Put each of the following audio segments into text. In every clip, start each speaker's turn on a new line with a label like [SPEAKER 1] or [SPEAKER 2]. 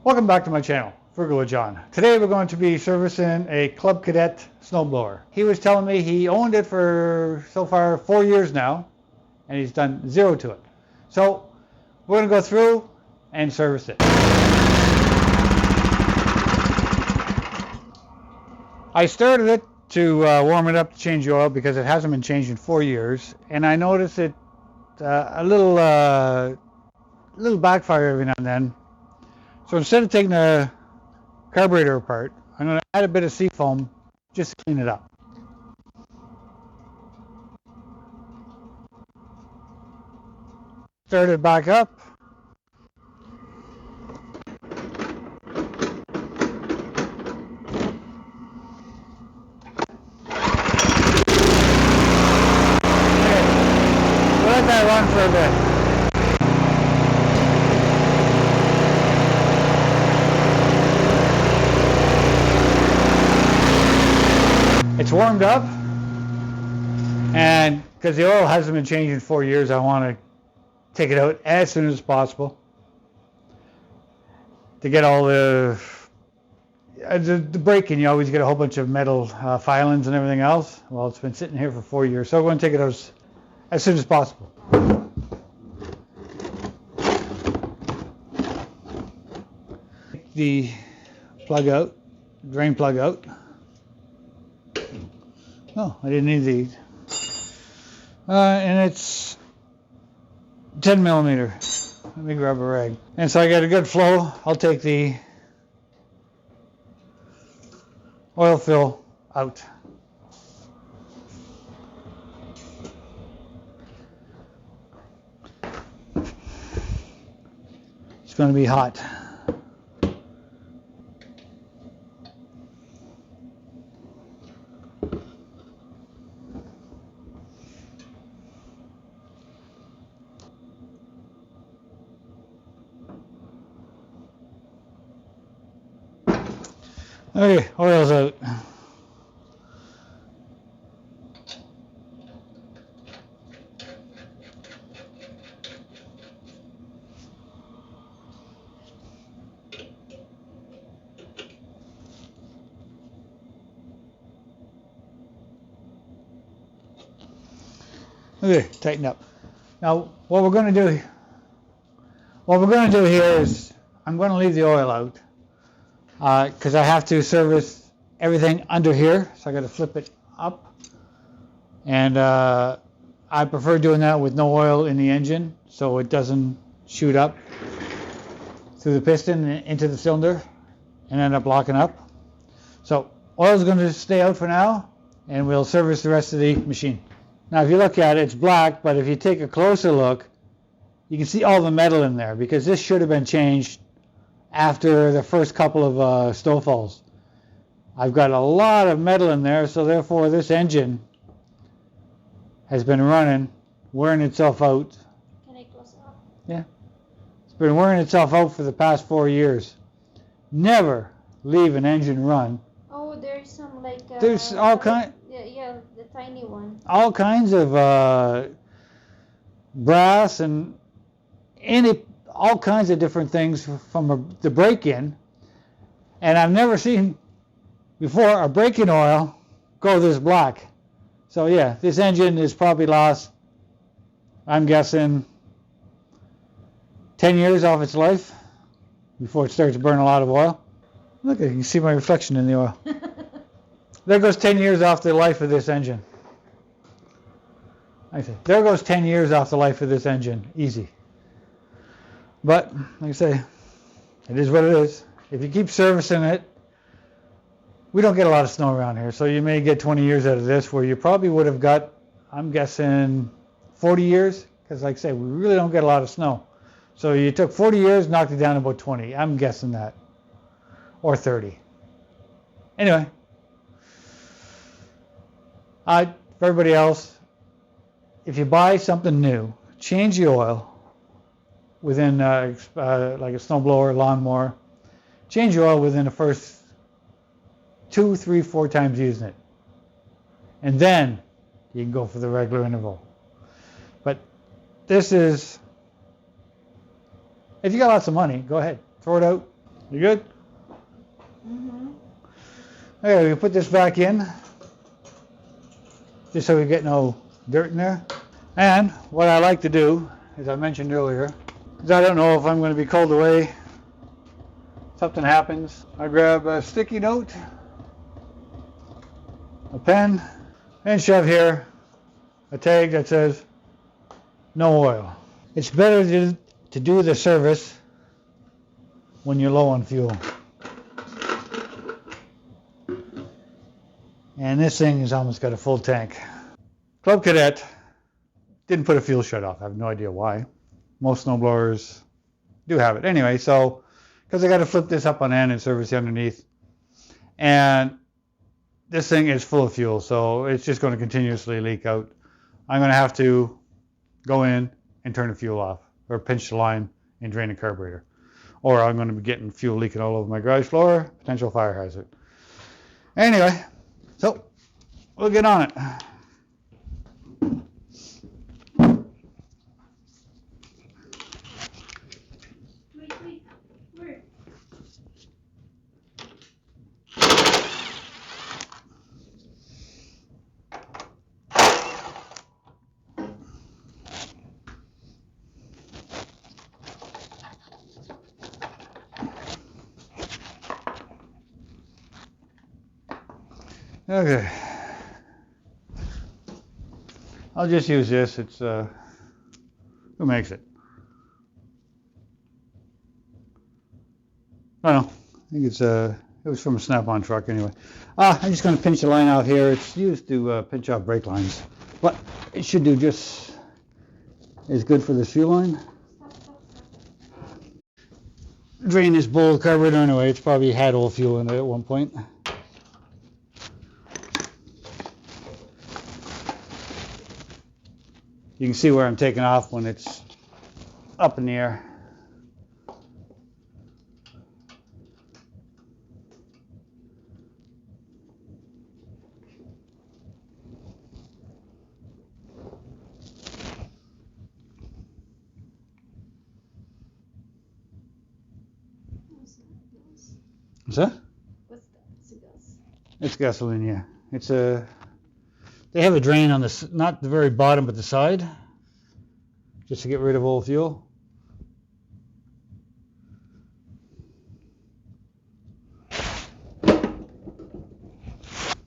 [SPEAKER 1] Welcome back to my channel, Frugal with John. Today we're going to be servicing a Club Cadet snowblower. He was telling me he owned it for so far 4 years now, and he's done zero to it. So we're going to go through and service it. I started it to warm it up to change the oil because it hasn't been changed in 4 years, and I noticed it a little backfire every now and then. So instead of taking the carburetor apart, I'm going to add a bit of seafoam just to clean it up. Start it back up. Okay. We'll let that run for a bit. It's warmed up, and because the oil hasn't been changed in 4 years, I want to take it out as soon as possible to get all the break-in. You always get a whole bunch of metal filings and everything else. Well, it's been sitting here for 4 years, so I'm going to take it out as soon as possible. Take the plug out, drain plug out. Oh, I didn't need these. And it's 10 millimeter. Let me grab a rag. And so I got a good flow. I'll take the oil fill out. It's going to be hot. Okay, oil's out. Okay, tighten up. Now, what we're going to do here is I'm going to leave the oil out. Because I have to service everything under here, so I got to flip it up, and I prefer doing that with no oil in the engine so it doesn't shoot up through the piston into the cylinder and end up locking up. So oil is going to stay out for now, and we'll service the rest of the machine. Now if you look at it, it's black, but if you take a closer look, you can see all the metal in there because this should have been changed after the first couple of snowfalls. I've got a lot of metal in there, so therefore this engine has been running, wearing itself out.
[SPEAKER 2] Can I close it up?
[SPEAKER 1] Yeah. It's been wearing itself out for the past 4 years. Never leave an engine run.
[SPEAKER 2] Oh, there's some like...
[SPEAKER 1] There's all kinds...
[SPEAKER 2] Yeah, the tiny one.
[SPEAKER 1] All kinds of brass and all kinds of different things from the break-in, and I've never seen before a break-in oil go this black. So yeah, this engine is probably lost, I'm guessing, 10 years off its life before it starts to burn a lot of oil. Look, you can see my reflection in the oil. There goes 10 years off the life of this engine. I say, there goes 10 years off the life of this engine, easy. But, like I say, it is what it is. If you keep servicing it, we don't get a lot of snow around here, so you may get 20 years out of this where you probably would have got, I'm guessing, 40 years, because like I say, we really don't get a lot of snow. So you took 40 years, knocked it down to about 20. I'm guessing that. Or 30. Anyway. For everybody else, if you buy something new, change the oil within like a snowblower, lawnmower, change your oil within the first 2, 3, 4 times using it, and then you can go for the regular interval. But this is, if you got lots of money, go ahead, throw it out, You good?
[SPEAKER 2] Mm-hmm.
[SPEAKER 1] Okay, we put this back in, just so we get no dirt in there. And what I like to do, as I mentioned earlier, is I don't know if I'm going to be called away. Something happens. I grab a sticky note, a pen, and shove here a tag that says no oil. It's better to do the service when you're low on fuel. And this thing has almost got a full tank. Club Cadet didn't put a fuel shut off. I have no idea why. Most snowblowers do have it. Anyway, so because I got to flip this up on end and service the underneath, and this thing is full of fuel, so it's just going to continuously leak out. I'm going to have to go in and turn the fuel off, or pinch the line and drain the carburetor, or I'm going to be getting fuel leaking all over my garage floor, potential fire hazard. Anyway, so we'll get on it.
[SPEAKER 2] Wait, where?
[SPEAKER 1] Okay. I'll just use this. It's who makes it? I don't know. I think it's it was from a Snap-on truck anyway. I'm just going to pinch the line out here. It's used to pinch off brake lines, but it should do just as good for this fuel line. Drain this bowl carburetor anyway. It's probably had old fuel in it at one point. You can see where I'm taking off when it's up in the air. What's that?
[SPEAKER 2] What's that? It's a gas.
[SPEAKER 1] It's gasoline, yeah. It's a. They have a drain on the not the very bottom, but the side, just to get rid of old fuel.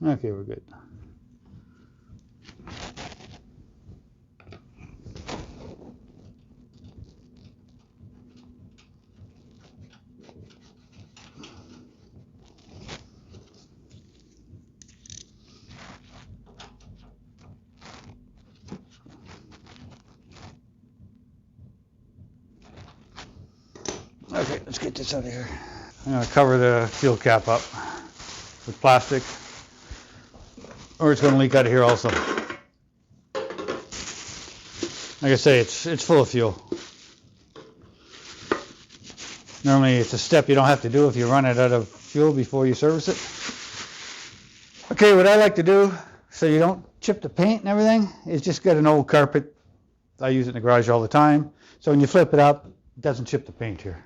[SPEAKER 1] Okay, we're good. Okay, let's get this out of here. I'm going to cover the fuel cap up with plastic, or it's going to leak out of here also. Like I say, it's full of fuel. Normally it's a step you don't have to do if you run it out of fuel before you service it. Okay, what I like to do so you don't chip the paint and everything is just get an old carpet. I use it in the garage all the time. So when you flip it up, it doesn't chip the paint here.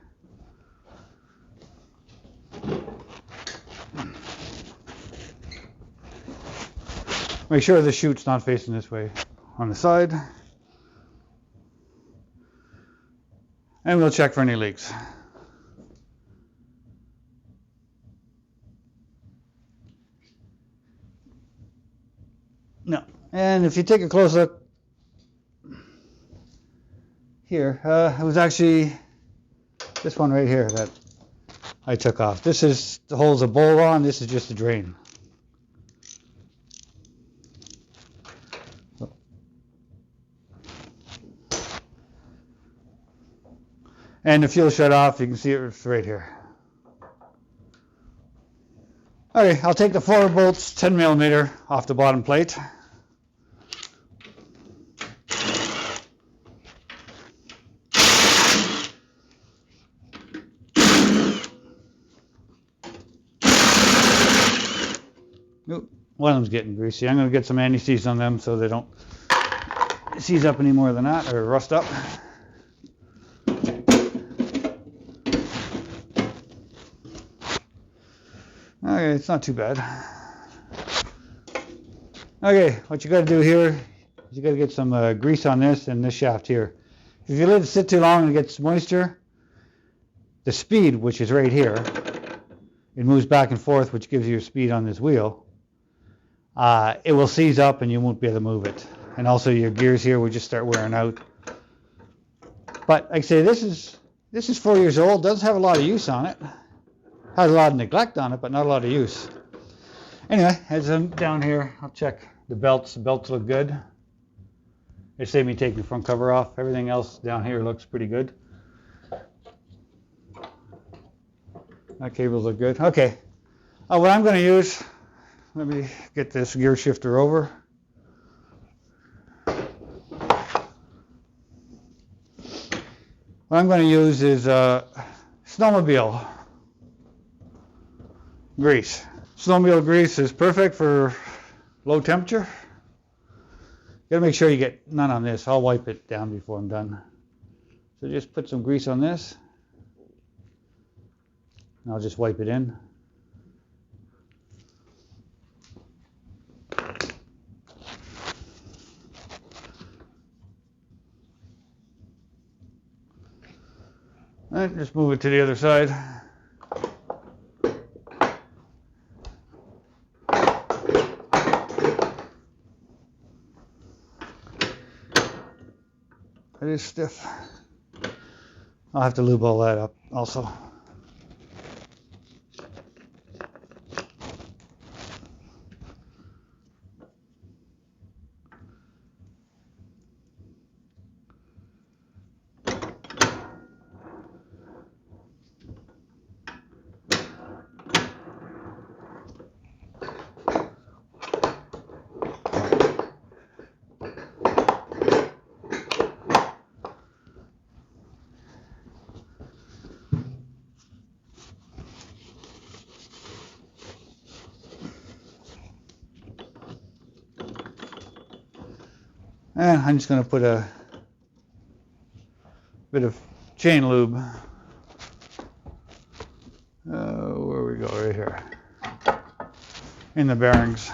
[SPEAKER 1] Make sure the chute's not facing this way on the side. And we'll check for any leaks. No. And if you take a close look here, it was actually this one right here that I took off. This is holds a bowl on. This is just a drain. And the fuel shut off. You can see it's right here. Okay, I'll take the 4 bolts 10 millimeter off the bottom plate. Oop, one of them's getting greasy. I'm going to get some anti-seize on them so they don't seize up any more than that, or rust up. Okay, it's not too bad. Okay, what you got to do here is you got to get some grease on this and this shaft here. If you let it sit too long and it gets moisture, the speed, which is right here, it moves back and forth, which gives you your speed on this wheel. It will seize up and you won't be able to move it. And also your gears here will just start wearing out. But like I say, this is 4 years old. Doesn't have a lot of use on it. Has a lot of neglect on it, but not a lot of use. Anyway, as I'm down here, I'll check the belts. The belts look good. It saved me taking the front cover off. Everything else down here looks pretty good. That cables look good. Okay. What I'm going to use, let me get this gear shifter over. What I'm going to use is snowmobile grease. Snowmobile grease is perfect for low temperature. You got to make sure you get none on this. I'll wipe it down before I'm done. So just put some grease on this. And I'll just wipe it in. And just move it to the other side. It is stiff. I'll have to lube all that up also. And I'm just going to put a bit of chain lube. Where we go, right here. In the bearings.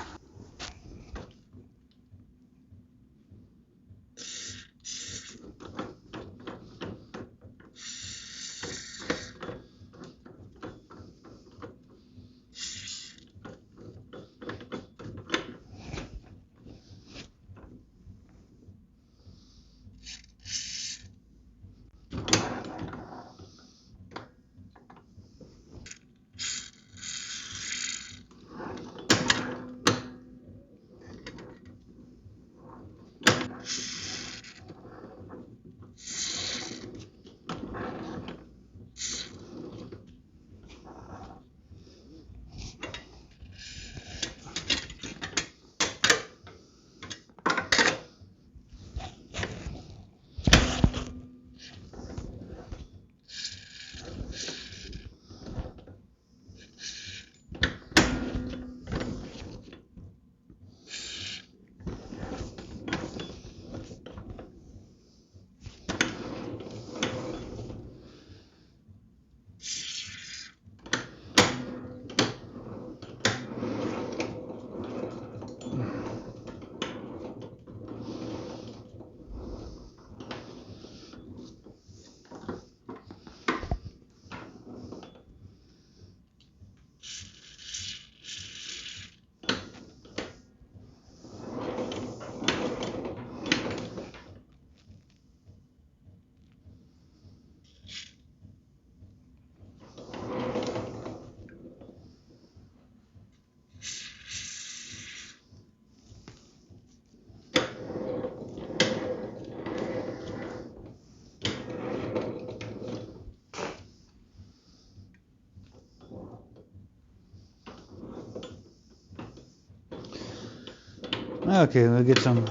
[SPEAKER 1] Okay, we'll get some.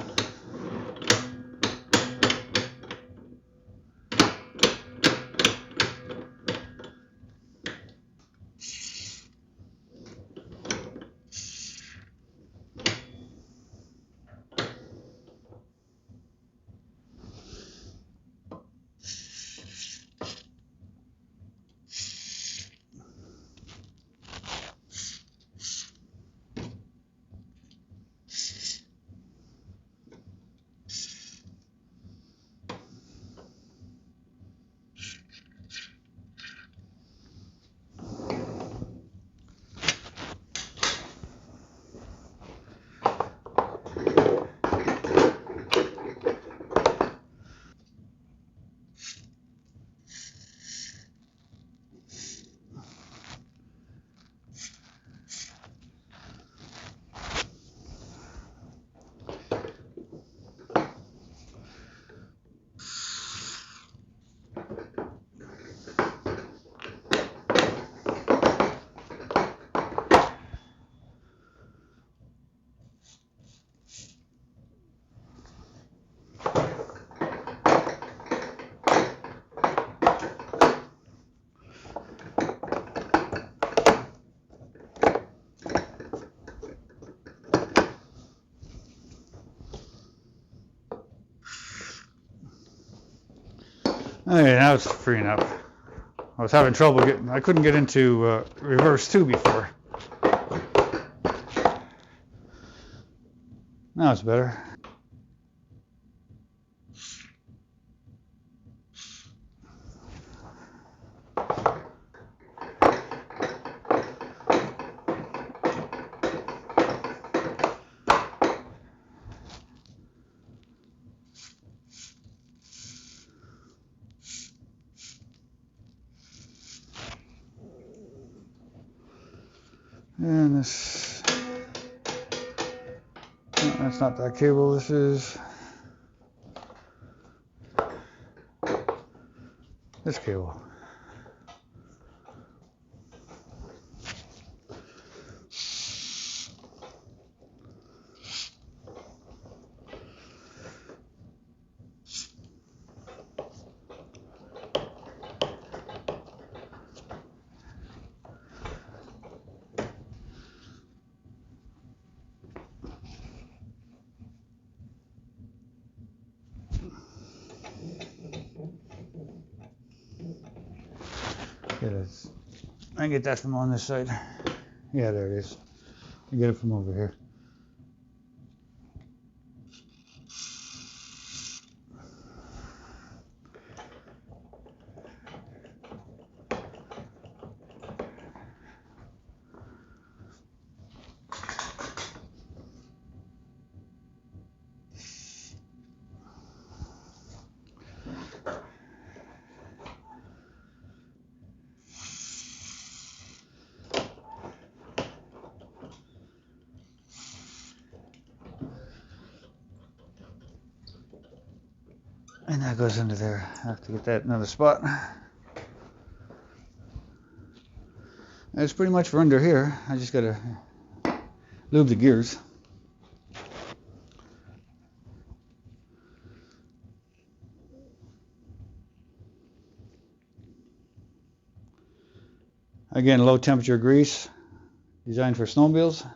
[SPEAKER 1] Okay, now it's freeing up. I was having trouble getting, I couldn't get into reverse 2 before. Now it's better. And this, no, that's not that cable, this is this cable. I can get that from on this side. Yeah, there it is. I get it from over here. And that goes into there. I have to get that in another spot. That's pretty much for under here. I just gotta lube the gears. Again, low temperature grease, designed for snowmobiles.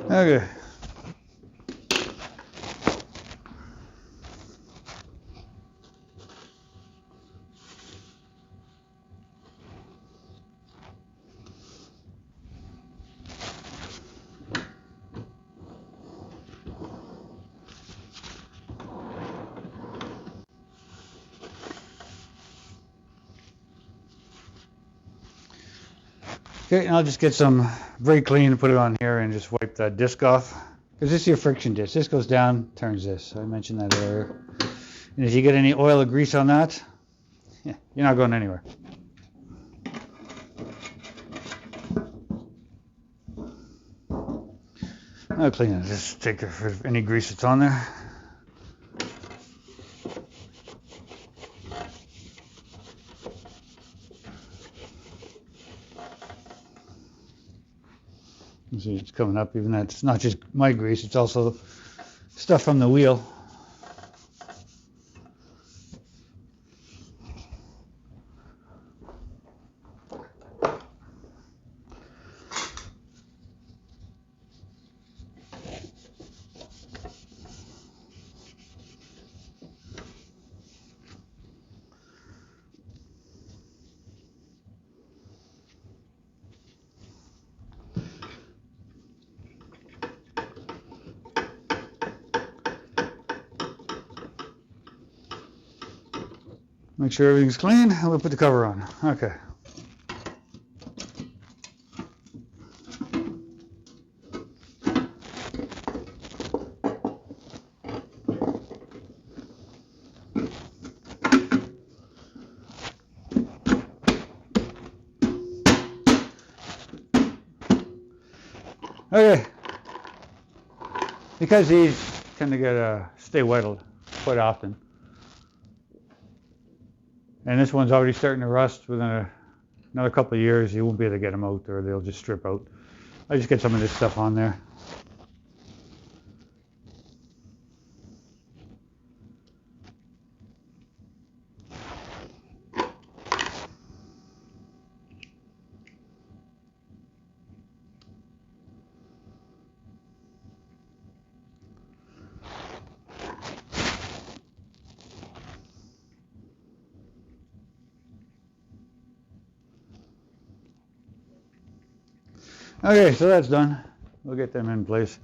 [SPEAKER 1] Okay. Okay, and I'll just get some brake clean and put it on here and just wipe that disc off. Because this is your friction disc. This goes down, turns this. I mentioned that earlier. And if you get any oil or grease on that, yeah, you're not going anywhere. I'll clean it. Just take it for any grease that's on there. You see it's coming up, even that it's not just my grease, it's also stuff from the wheel. Make sure everything's clean, and we'll put the cover on. Okay. Okay. Because these tend to stay wet quite often. And this one's already starting to rust. Within another couple of years, you won't be able to get them out, or they'll just strip out. I just get some of this stuff on there. Okay, so that's done. We'll get them in place.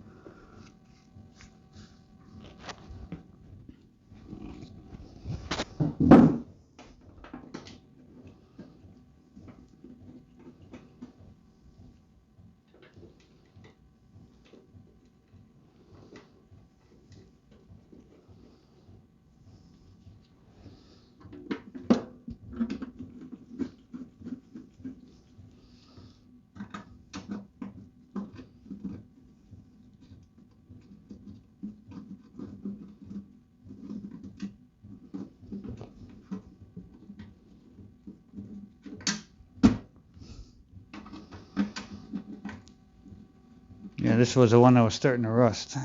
[SPEAKER 1] Yeah, this was the one that was starting to rust.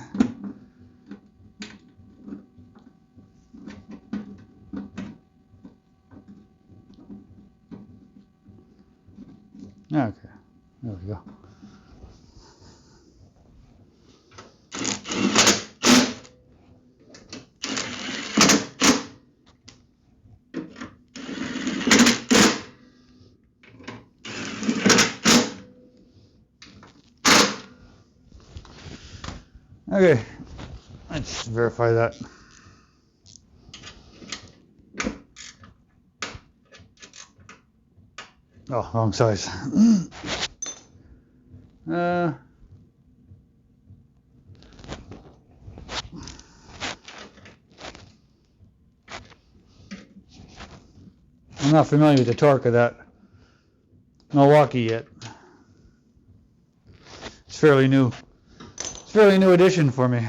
[SPEAKER 1] Okay, there we go. Okay, let's verify that. Oh, wrong size. I'm not familiar with the torque of that Milwaukee yet. It's fairly new. It's a fairly new addition for me.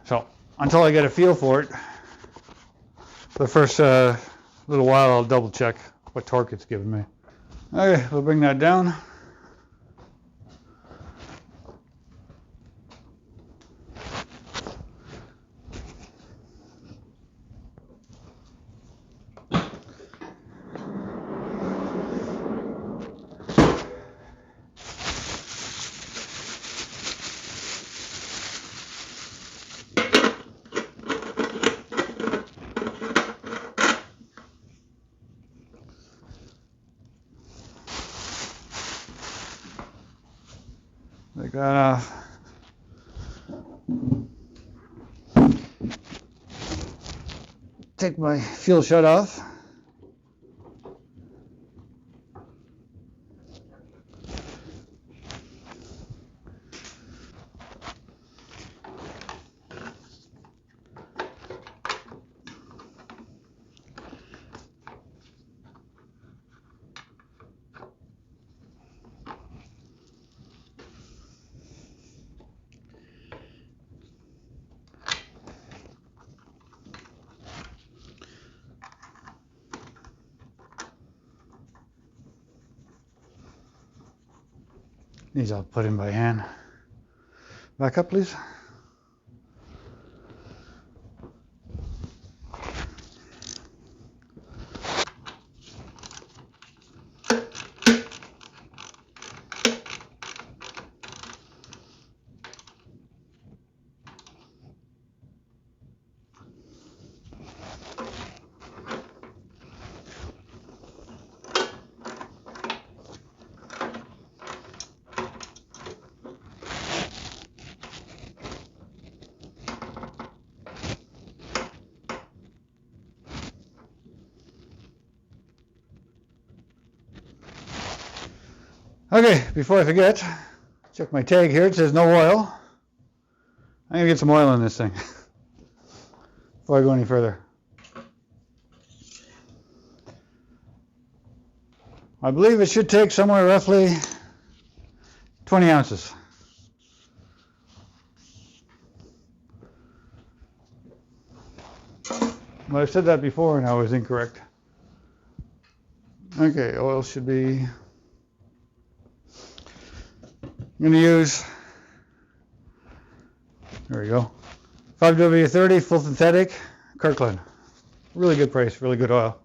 [SPEAKER 1] So until I get a feel for it, for the first little while, I'll double check what torque it's giving me. Okay, we'll bring that down. Take that off. Take my fuel shut off. These I'll put in by hand. Back up, please. Okay, before I forget, check my tag here. It says no oil. I'm going to get some oil in this thing before I go any further. I believe it should take somewhere roughly 20 ounces. Well, I said that before and I was incorrect. Okay, oil should be, I'm going to use, there we go, 5W30 full synthetic Kirkland. Really good price, really good oil.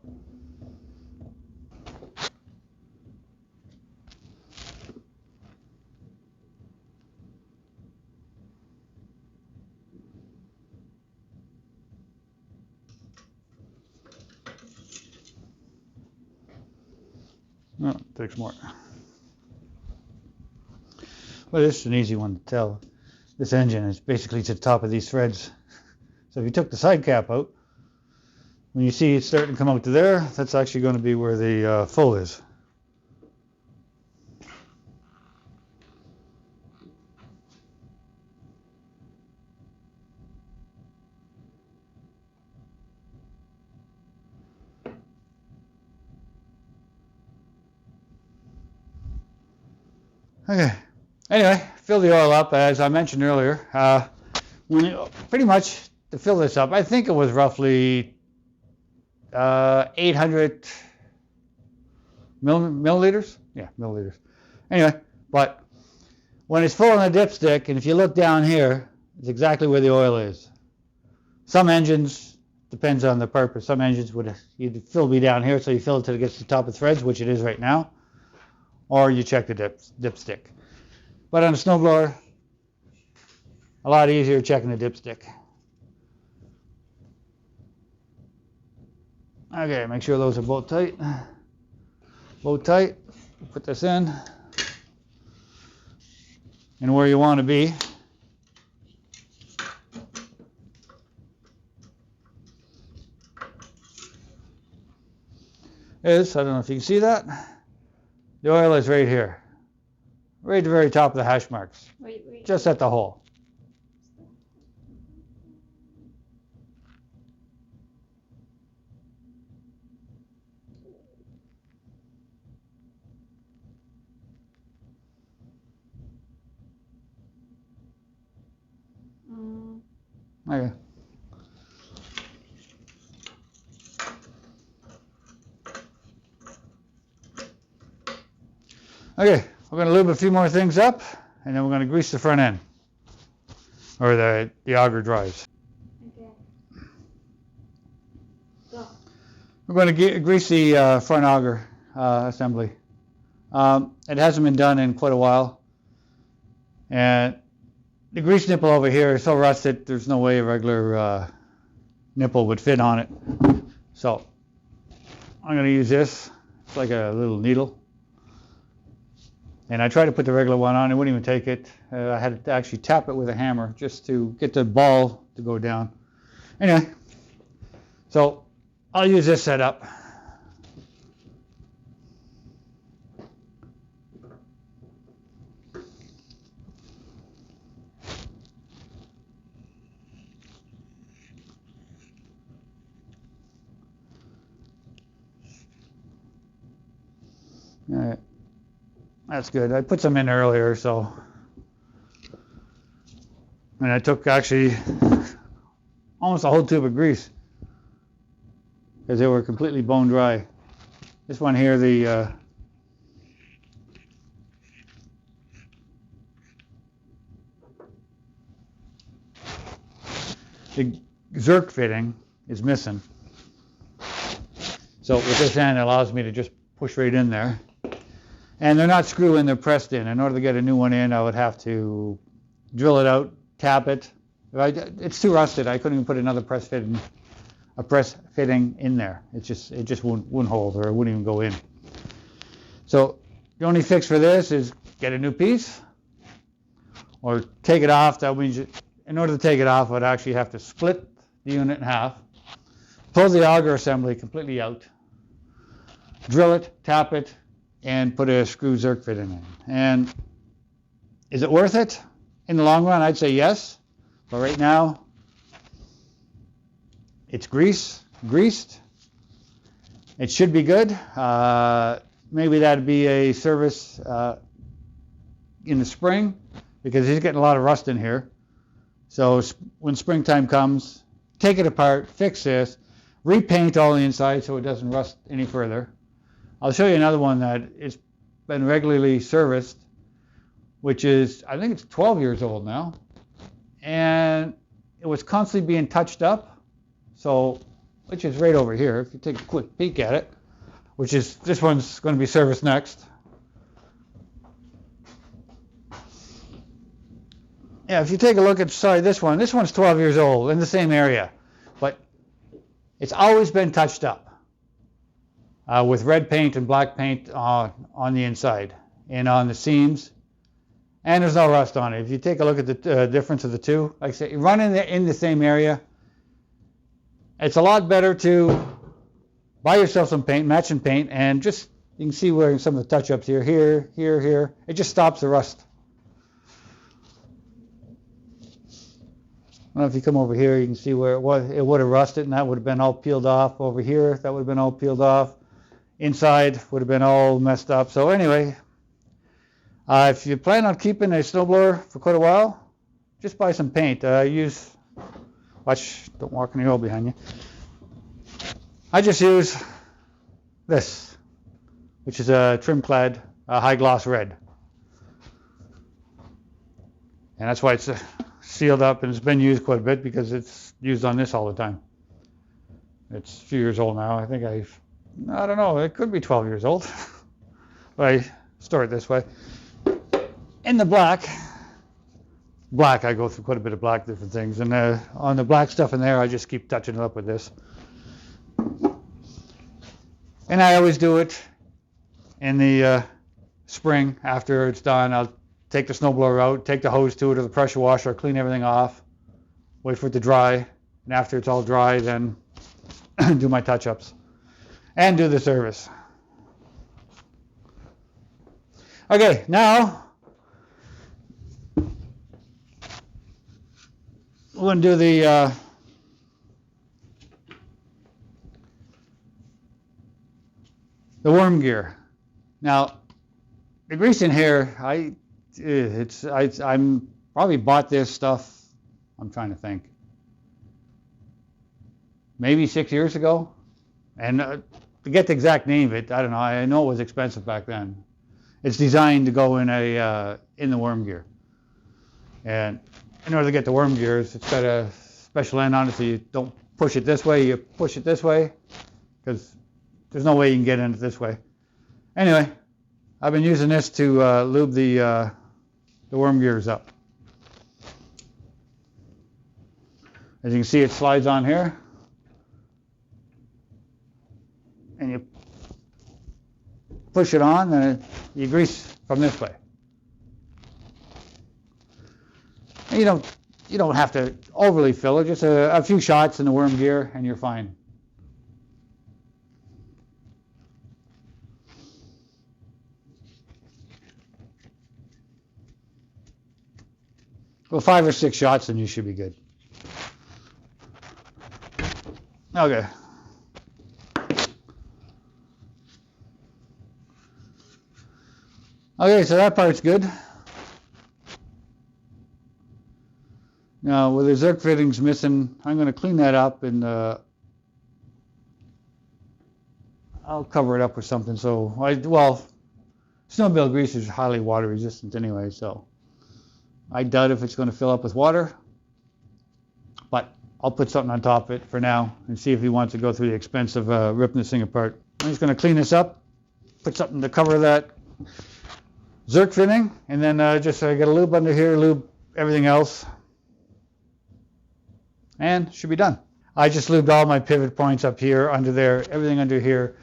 [SPEAKER 1] No, it takes more. Well, this is an easy one to tell. This engine is basically to the top of these threads. So if you took the side cap out, when you see it starting to come out to there, that's actually going to be where the full is. Okay. Anyway, fill the oil up as I mentioned earlier. Pretty much to fill this up, I think it was roughly 800 milliliters. Yeah, milliliters. Anyway, but when it's full in the dipstick, and if you look down here, it's exactly where the oil is. Some engines, depends on the purpose. Some engines would either fill be down here, so you fill it till it gets to the top of the threads, which it is right now, or you check the dipstick. But on a snowblower, a lot easier checking the dipstick. Okay, make sure those are both tight. Both tight. Put this in. And where you want to be. I don't know if you can see that. The oil is right here. Right at the very top of the hash marks.
[SPEAKER 2] Wait.
[SPEAKER 1] Just at the hole. Okay. Okay, we're going to lube a few more things up, and then we're going to grease the front end, or the auger drives.
[SPEAKER 2] Okay. Go.
[SPEAKER 1] We're going to grease the front auger assembly. It hasn't been done in quite a while, and the grease nipple over here is so rusted, there's no way a regular nipple would fit on it. So I'm going to use this. It's like a little needle. And I tried to put the regular one on, it wouldn't even take it. I had to actually tap it with a hammer just to get the ball to go down. Anyway, so I'll use this setup. All right. That's good. I put some in earlier, so. And I took actually almost a whole tube of grease because they were completely bone dry. This one here, the Zerk fitting is missing. So with this end, it allows me to just push right in there. And they're not screw in, they're pressed in. In order to get a new one in, I would have to drill it out, tap it. It's too rusted. I couldn't even put another press fitting in there. It just wouldn't hold, or it wouldn't even go in. So the only fix for this is get a new piece or take it off. That means in order to take it off, I'd actually have to split the unit in half, pull the auger assembly completely out, drill it, tap it, and put a screw Zerk fitting in. And is it worth it? In the long run, I'd say yes. But right now, it's greased. It should be good. Maybe that'd be a service in the spring, because he's getting a lot of rust in here. So when springtime comes, take it apart, fix this, repaint all the inside so it doesn't rust any further. I'll show you another one that has been regularly serviced, which is, I think it's 12 years old now, and it was constantly being touched up. So, which is right over here, if you take a quick peek at it, which is, this one's going to be serviced next. Yeah, if you take a look at, sorry, this one's 12 years old in the same area, but it's always been touched up with red paint and black paint on the inside and on the seams, and there's no rust on it. If you take a look at the difference of the two, like I say, you run in the same area. It's a lot better to buy yourself some paint, matching paint, and just, you can see where some of the touch-ups here. It just stops the rust. Well, if you come over here, you can see where it would have rusted, and that would have been all peeled off. Over here, that would have been all peeled off. Inside would have been all messed up. So anyway, if you plan on keeping a snowblower for quite a while, just buy some paint. Watch, don't walk in the oil behind you. I just use this, which is a trim-clad high gloss red. And that's why it's sealed up, and it's been used quite a bit because it's used on this all the time. It's a few years old now. I think I don't know, it could be 12 years old. But I store it this way. In the black, I go through quite a bit of black different things, and on the black stuff in there, I just keep touching it up with this. And I always do it in the spring after it's done. I'll take the snowblower out, take the hose to it or the pressure washer, clean everything off, wait for it to dry, and after it's all dry, then do my touch-ups and do the service. Okay, now we're going to do the worm gear. Now, the grease in here, I'm probably bought this stuff, I'm trying to think, maybe 6 years ago. And to get the exact name of it, I don't know. I know it was expensive back then. It's designed to go in the worm gear. And in order to get the worm gears, it's got a special end on it, so you don't push it this way, you push it this way, because there's no way you can get in it this way. Anyway, I've been using this to lube the worm gears up. As you can see, it slides on here, and you push it on, and you grease from this way. And you don't have to overly fill it, just a few shots in the worm gear, and you're fine. Well, 5 or 6 shots, and you should be good. Okay. Okay, so that part's good. Now, with the Zerk fittings missing, I'm going to clean that up, and I'll cover it up with something. So, snowmobile grease is highly water resistant anyway, so I doubt if it's going to fill up with water, but I'll put something on top of it for now and see if he wants to go through the expense of ripping this thing apart. I'm just going to clean this up, put something to cover that Zerk fitting, and then just get a lube under here, lube everything else, and should be done. I just lubed all my pivot points up here, under there, everything under here,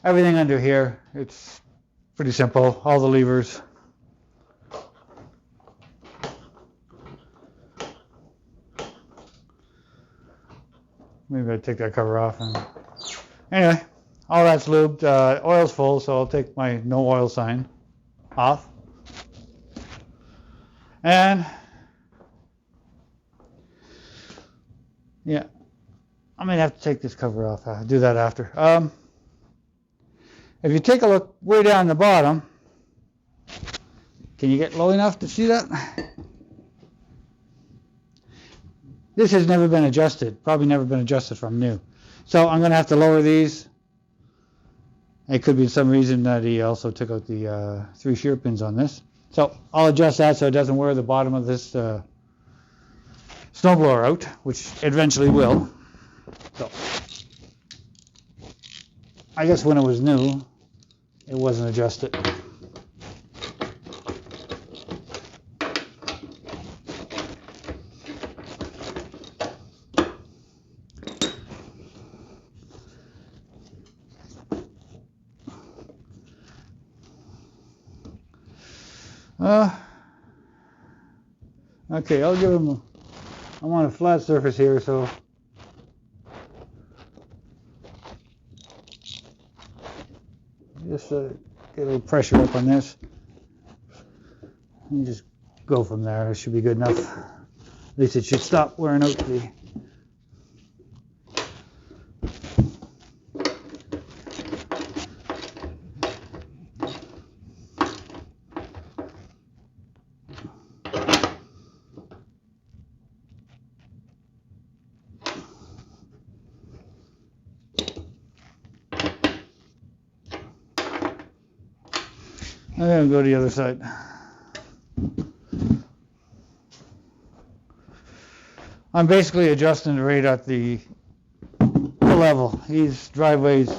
[SPEAKER 1] everything under here. It's pretty simple, all the levers. Maybe I'd take that cover off. Anyway, all that's lubed. Oil's full, so I'll take my no oil sign off. And yeah, I may have to take this cover off. I'll do that after. If you take a look way down the bottom, can you get low enough to see that? This has never been adjusted, probably never been adjusted from new. So I'm going to have to lower these. It could be some reason that he also took out the 3 shear pins on this. So I'll adjust that so it doesn't wear the bottom of this snowblower out, which eventually will. So I guess when it was new, it wasn't adjusted. Okay, I'll give him I want a flat surface here, so just get a little pressure up on this and just go from there. It should be good enough. At least it should stop wearing out the I'm going to go to the other side. I'm basically adjusting the rate at the level. These driveways,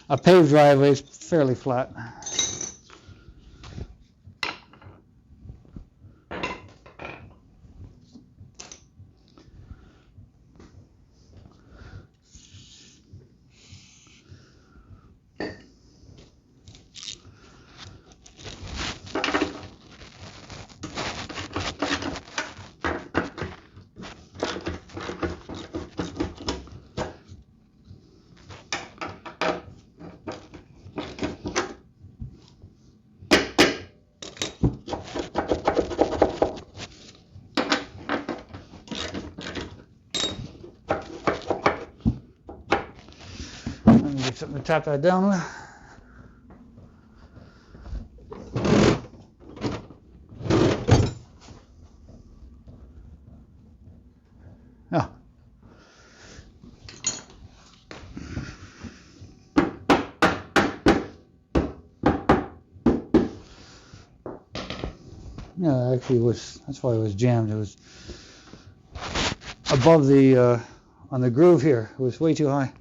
[SPEAKER 1] a paved driveway is fairly flat. Something to tap that down with. Oh. Yeah, actually it was, that's why it was jammed. It was above the, on the groove here. It was way too high.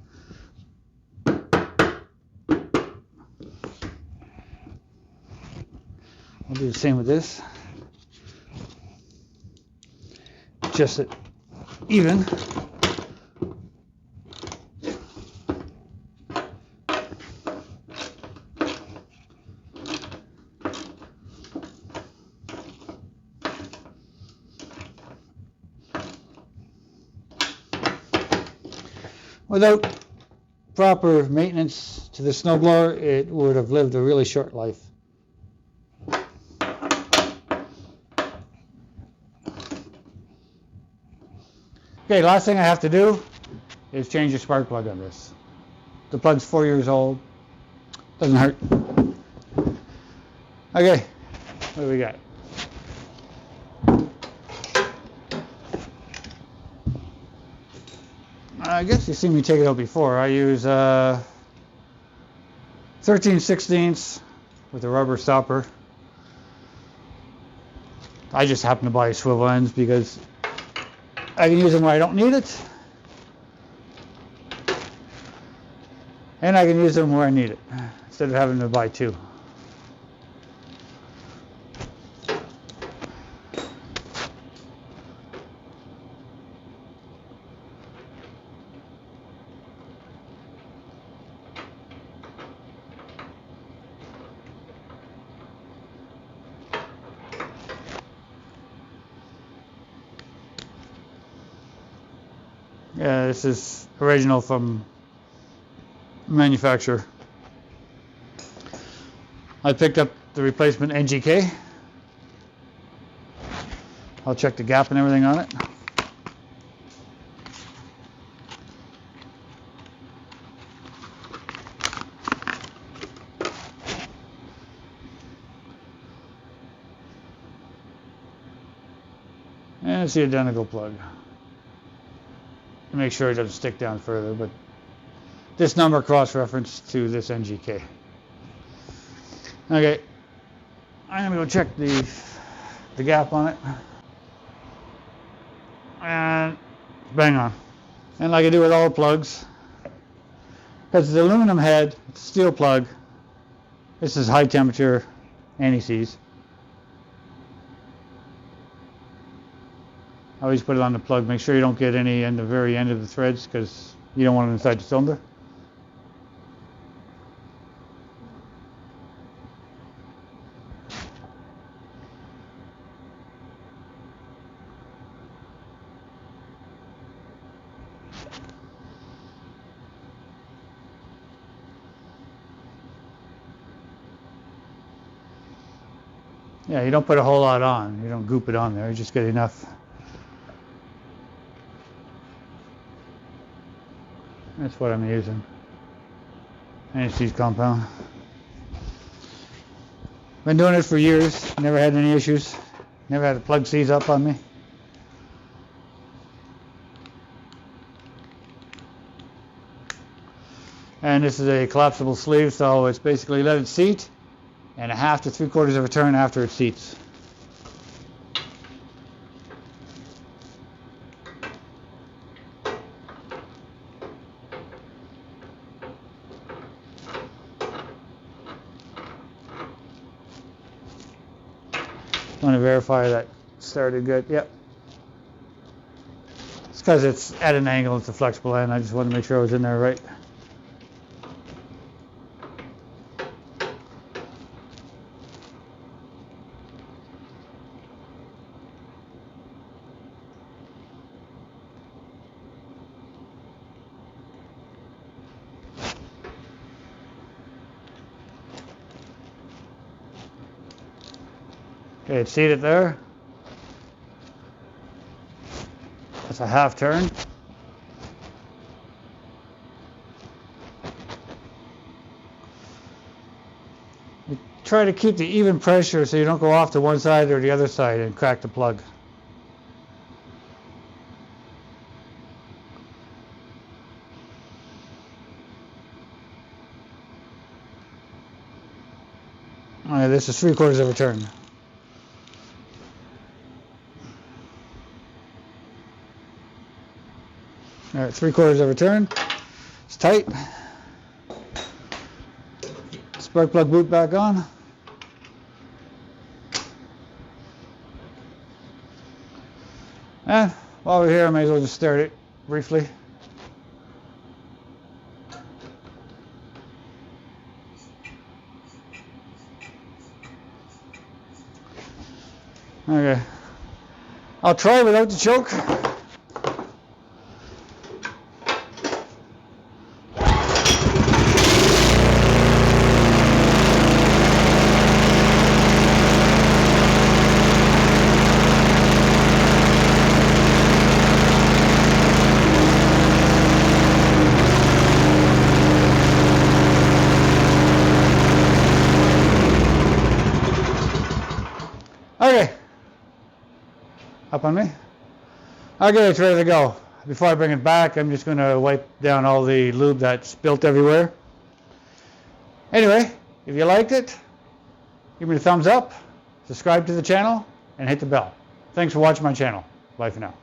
[SPEAKER 1] I'll do the same with this. Adjust it even. Without proper maintenance to the snowblower, it would have lived a really short life. Okay, last thing I have to do is change the spark plug on this. The plug's 4 years old. Doesn't hurt. Okay, what do we got? I guess you've seen me take it out before. I use 13/16 with a rubber stopper. I just happen to buy swivel ends because I can use them where I don't need it, and I can use them where I need it instead of having to buy 2. Yeah, this is original from manufacturer. I picked up the replacement NGK. I'll check the gap and everything on it. And it's the identical plug. Make sure it doesn't stick down further, but this number cross-reference to this NGK. Okay, I'm gonna go check the gap on it, and bang on. And like I do with all plugs, because it's an aluminum head, it's a steel plug. This is high temperature anti-seize. I always put it on the plug. Make sure you don't get any in the very end of the threads, because you don't want it inside the cylinder. Yeah, you don't put a whole lot on. You don't goop it on there. You just get enough. That's what I'm using. Anti-seize compound. Been doing it for years. Never had any issues. Never had a plug seize up on me. And this is a collapsible sleeve, so it's basically let it seat and a half to 3/4 of a turn after it seats. Want to verify that started good. Yep. It's because it's at an angle, it's a flexible end. I just wanted to make sure I was in there right. Okay, it's seated there. That's a half turn. You try to keep the even pressure so you don't go off to one side or the other side and crack the plug. Okay, this is 3/4 of a turn. All right, 3/4 of a turn. It's tight. Spark plug boot back on. And while we're here, I may as well just start it briefly. Okay. I'll try without the choke. Okay. Up on me? Okay, it's ready to go. Before I bring it back, I'm just going to wipe down all the lube that's spilt everywhere. Anyway, if you liked it, give me a thumbs up, subscribe to the channel, and hit the bell. Thanks for watching my channel. Bye for now.